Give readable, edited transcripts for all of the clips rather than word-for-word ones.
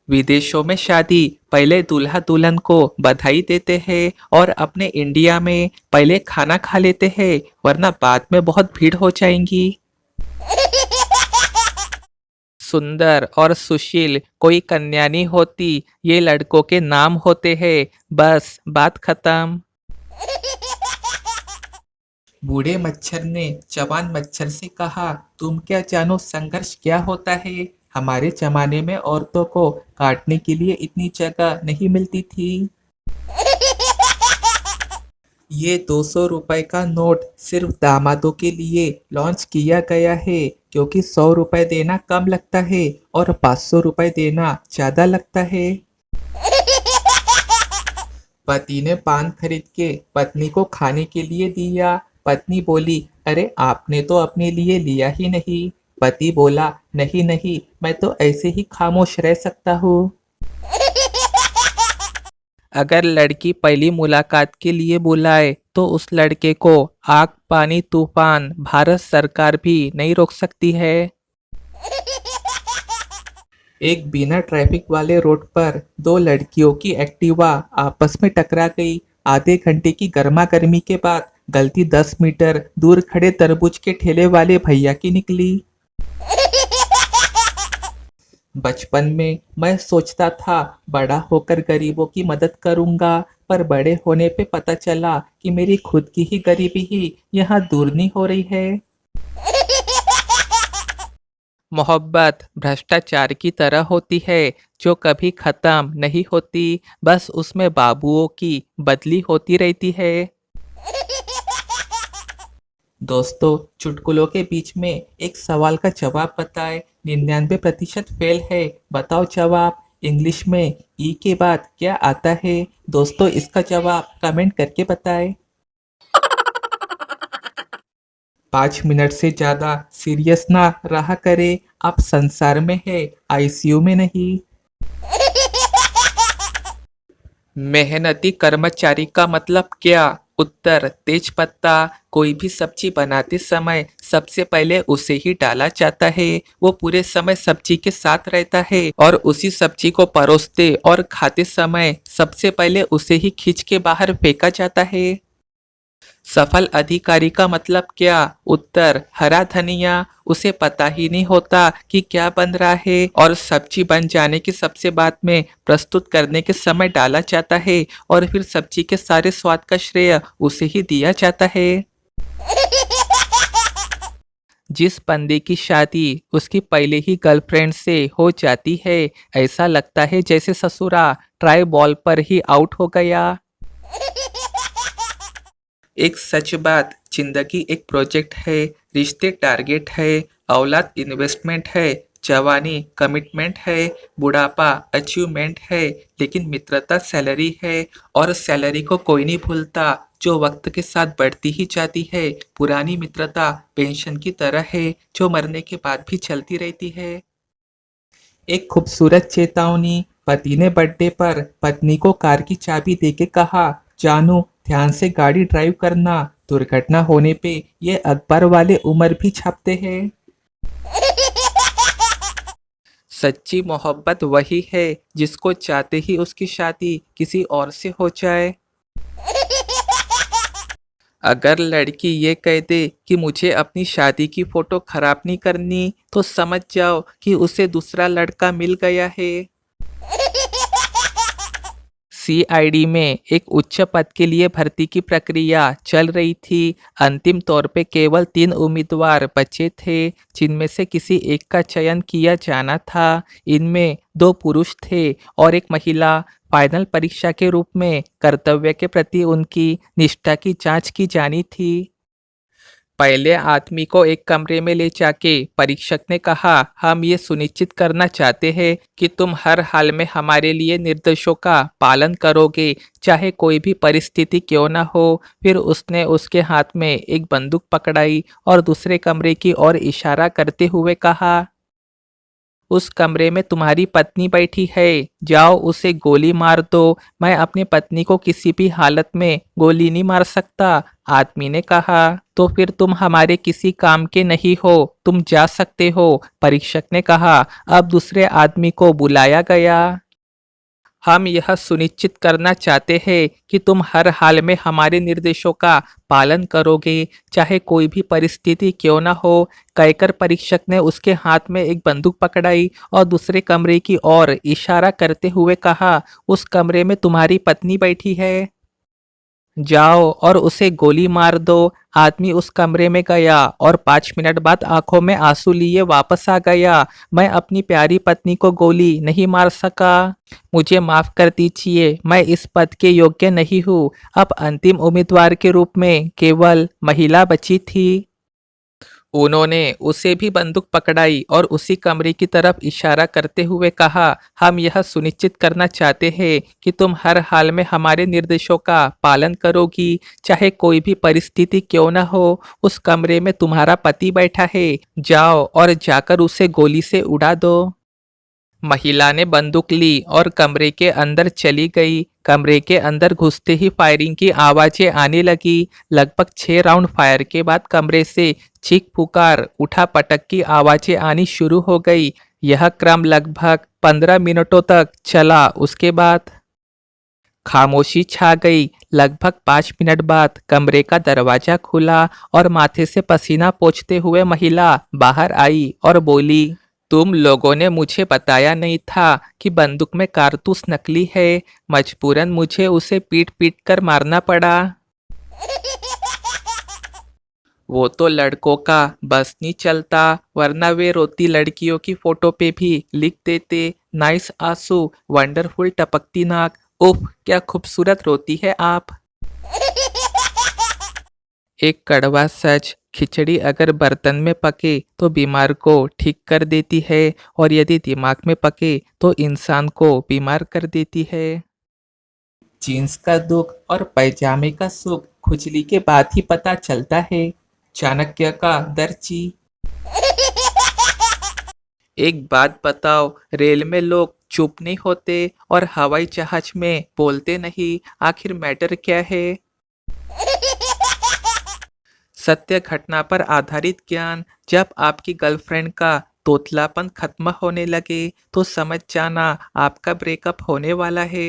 विदेशों में शादी पहले दूल्हा दुल्हन को बधाई देते हैं और अपने इंडिया में पहले खाना खा लेते हैं, वरना बाद में बहुत भीड़ हो जाएंगी। सुंदर और सुशील कोई कन्या नहीं होती, ये लड़कों के नाम होते हैं। बस बात खत्म। बूढ़े मच्छर ने जवान मच्छर से कहा, तुम क्या जानो संघर्ष क्या होता है। हमारे जमाने में औरतों को काटने के लिए इतनी जगह नहीं मिलती थी। ये 200 रुपए का नोट सिर्फ दामादों के लिए लॉन्च किया गया है, क्योंकि 100 रुपए देना कम लगता है और 500 रुपए देना ज्यादा लगता है। पति ने पान खरीद के पत्नी को खाने के लिए दिया। पत्नी बोली, अरे आपने तो अपने लिए लिया ही नहीं। पति बोला, नहीं नहीं, मैं तो ऐसे ही खामोश रह सकता हूँ। अगर लड़की पहली मुलाकात के लिए बुलाए तो उस लड़के को आग पानी तूफान भारत सरकार भी नहीं रोक सकती है। एक बिना ट्रैफिक वाले रोड पर दो लड़कियों की एक्टिवा आपस में टकरा गई। आधे घंटे की गर्मा गर्मी के बाद गलती 10 मीटर दूर खड़े तरबूज के ठेले वाले भैया की निकली। बचपन में मैं सोचता था बड़ा होकर गरीबों की मदद करूंगा, पर बड़े होने पे पता चला कि मेरी खुद की ही गरीबी ही यहाँ दूर नहीं हो रही है। मोहब्बत भ्रष्टाचार की तरह होती है, जो कभी खत्म नहीं होती, बस उसमें बाबुओं की बदली होती रहती है। दोस्तों, चुटकुलों के बीच में एक सवाल का जवाब बताएं। 99% फेल है, बताओ जवाब। इंग्लिश में ई के बाद क्या आता है? दोस्तों, इसका जवाब कमेंट करके बताएं। 5 मिनट से ज्यादा सीरियस ना रहा करे, आप संसार में है, आईसीयू में नहीं। मेहनती कर्मचारी का मतलब क्या? उत्तर, तेज पत्ता। कोई भी सब्जी बनाते समय सबसे पहले उसे ही डाला जाता है। वो पूरे समय सब्जी के साथ रहता है और उसी सब्जी को परोसते और खाते समय सबसे पहले उसे ही खींच के बाहर फेंका जाता है। सफल अधिकारी का मतलब क्या? उत्तर, हरा धनिया। उसे पता ही नहीं होता कि क्या बन रहा है और सब्जी बन जाने के सबसे बाद में प्रस्तुत करने के समय डाला जाता है और फिर सब्जी के सारे स्वाद का श्रेय उसे ही दिया जाता है। जिस बंदे की शादी उसकी पहले ही गर्लफ्रेंड से हो जाती है, ऐसा लगता है जैसे ससुरा ट्राई बॉल पर ही आउट हो गया। एक सच बात, जिंदगी एक प्रोजेक्ट है, रिश्ते टारगेट है, औलाद इन्वेस्टमेंट है, जवानी कमिटमेंट है, बुढ़ापा अचीवमेंट है, लेकिन मित्रता सैलरी है और सैलरी को कोई नहीं भूलता, जो वक्त के साथ बढ़ती ही जाती है। पुरानी मित्रता पेंशन की तरह है, जो मरने के बाद भी चलती रहती है। एक खूबसूरत चेतावनी, पति ने बर्थडे पर पत्नी को कार की चाबी देके कहा, जानू ध्यान से गाड़ी ड्राइव करना, दुर्घटना होने पे ये अखबार वाले उम्र भी छापते हैं। सच्ची मोहब्बत वही है जिसको चाहते ही उसकी शादी किसी और से हो जाए। अगर लड़की ये कह दे कि मुझे अपनी शादी की फोटो खराब नहीं करनी, तो समझ जाओ कि उसे दूसरा लड़का मिल गया है। सीआईडी में एक उच्च पद के लिए भर्ती की प्रक्रिया चल रही थी। अंतिम तौर पे केवल 3 उम्मीदवार बचे थे, जिनमें से किसी एक का चयन किया जाना था। इनमें 2 पुरुष थे और एक महिला। फाइनल परीक्षा के रूप में कर्तव्य के प्रति उनकी निष्ठा की जांच की जानी थी। पहले आदमी को एक कमरे में ले जाके परीक्षक ने कहा, हम ये सुनिश्चित करना चाहते हैं कि तुम हर हाल में हमारे लिए निर्देशों का पालन करोगे, चाहे कोई भी परिस्थिति क्यों ना हो। फिर उसने उसके हाथ में एक बंदूक पकड़ाई और दूसरे कमरे की ओर इशारा करते हुए कहा, उस कमरे में तुम्हारी पत्नी बैठी है, जाओ उसे गोली मार दो। मैं अपनी पत्नी को किसी भी हालत में गोली नहीं मार सकता, आदमी ने कहा। तो फिर तुम हमारे किसी काम के नहीं हो, तुम जा सकते हो, परीक्षक ने कहा। अब दूसरे आदमी को बुलाया गया। हम यह सुनिश्चित करना चाहते हैं कि तुम हर हाल में हमारे निर्देशों का पालन करोगे, चाहे कोई भी परिस्थिति क्यों ना हो, कहकर परीक्षक ने उसके हाथ में एक बंदूक पकड़ाई और दूसरे कमरे की ओर इशारा करते हुए कहा, उस कमरे में तुम्हारी पत्नी बैठी है, जाओ और उसे गोली मार दो। आदमी उस कमरे में गया और 5 मिनट बाद आंखों में आंसू लिए वापस आ गया। मैं अपनी प्यारी पत्नी को गोली नहीं मार सका, मुझे माफ कर दीजिए, मैं इस पद के योग्य नहीं हूँ। अब अंतिम उम्मीदवार के रूप में केवल महिला बची थी। उन्होंने उसे भी बंदूक पकड़ाई और उसी कमरे की तरफ इशारा करते हुए कहा, हम यह सुनिश्चित करना चाहते हैं कि तुम हर हाल में हमारे निर्देशों का पालन करोगी, चाहे कोई भी परिस्थिति क्यों न हो। उस कमरे में तुम्हारा पति बैठा है, जाओ और जाकर उसे गोली से उड़ा दो। महिला ने बंदूक ली और कमरे के अंदर चली गई। कमरे के अंदर घुसते ही फायरिंग की आवाजें आने लगी। लगभग 6 राउंड फायर के बाद कमरे से चीख पुकार, उठा पटक की आवाजें आनी शुरू हो गई। यह क्रम लगभग 15 मिनटों तक चला। उसके बाद खामोशी छा गई। लगभग 5 मिनट बाद कमरे का दरवाजा खुला और माथे से पसीना पोंछते हुए महिला बाहर आई और बोली, तुम लोगों ने मुझे बताया नहीं था कि बंदूक में कारतूस नकली है, मजबूरन मुझे उसे पीट पीट कर मारना पड़ा। वो तो लड़कों का बस नहीं चलता, वरना वे रोती लड़कियों की फोटो पे भी लिख देते, नाइस आंसू, वंडरफुल टपकती नाक, उफ क्या खूबसूरत रोती है आप। एक कड़वा सच, खिचड़ी अगर बर्तन में पके तो बीमार को ठीक कर देती है, और यदि दिमाग में पके तो इंसान को बीमार कर देती है। जीन्स का दुख और पैजामे का सुख खुजली के बाद ही पता चलता है। चाणक्य का दर्जी। एक बात बताओ, रेल में लोग चुप नहीं होते और हवाई जहाज में बोलते नहीं, आखिर मैटर क्या है। सत्य घटना पर आधारित ज्ञान। जब आपकी गर्लफ्रेंड का तोतलापन खत्म होने लगे तो समझ जाना आपका ब्रेकअप होने वाला है।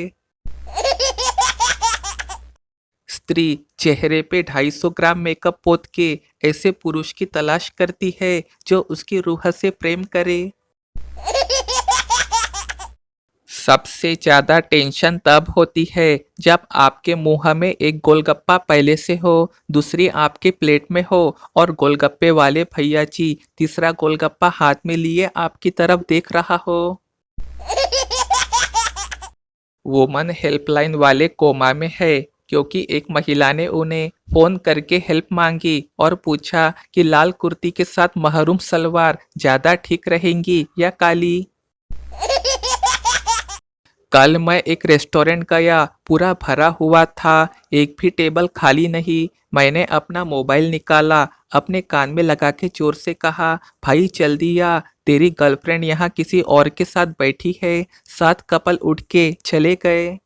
स्त्री चेहरे पे 250 ग्राम मेकअप पोत के ऐसे पुरुष की तलाश करती है जो उसकी रूह से प्रेम करे। सबसे ज्यादा टेंशन तब होती है जब आपके मुंह में एक गोलगप्पा पहले से हो, दूसरी आपके प्लेट में हो और गोलगप्पे वाले भैया जी तीसरा गोलगप्पा हाथ में लिए आपकी तरफ देख रहा हो। वुमन हेल्पलाइन वाले कोमा में है क्योंकि एक महिला ने उन्हें फोन करके हेल्प मांगी और पूछा कि लाल कुर्ती के साथ महरूम सलवार ज्यादा ठीक रहेंगी या काली। कल मैं एक रेस्टोरेंट गया, पूरा भरा हुआ था, एक भी टेबल खाली नहीं। मैंने अपना मोबाइल निकाला, अपने कान में लगा के जोर से कहा, भाई जल्दी आ, तेरी गर्लफ्रेंड यहाँ किसी और के साथ बैठी है। 7 कपल उठ के चले गए।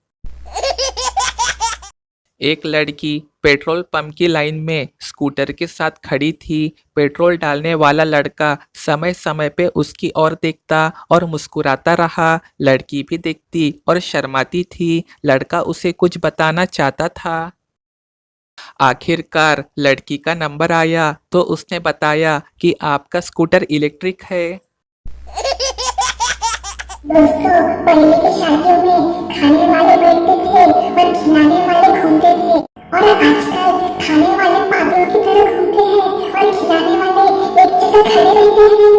एक लड़की पेट्रोल पंप की लाइन में स्कूटर के साथ खड़ी थी। पेट्रोल डालने वाला लड़का समय समय पे उसकी ओर देखता और मुस्कुराता रहा। लड़की भी देखती और शर्माती थी। लड़का उसे कुछ बताना चाहता था। आखिरकार लड़की का नंबर आया तो उसने बताया कि आपका स्कूटर इलेक्ट्रिक है। दोस्तों, पहले की शादियों में खाने वाले बैठते थे और खिलाने वाले घूमते थे, और आजकल खाने वाले पागलों की तरह घूमते हैं और खिलाने वाले एक जगह खड़े रहते हैं।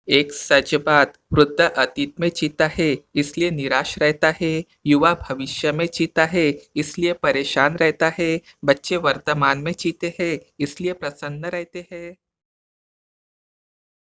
एक सच बात, वृद्ध अतीत में जीता है इसलिए निराश रहता है, युवा भविष्य में जीता है इसलिए परेशान रहता है, बच्चे वर्तमान में जीते हैं इसलिए प्रसन्न रहते हैं।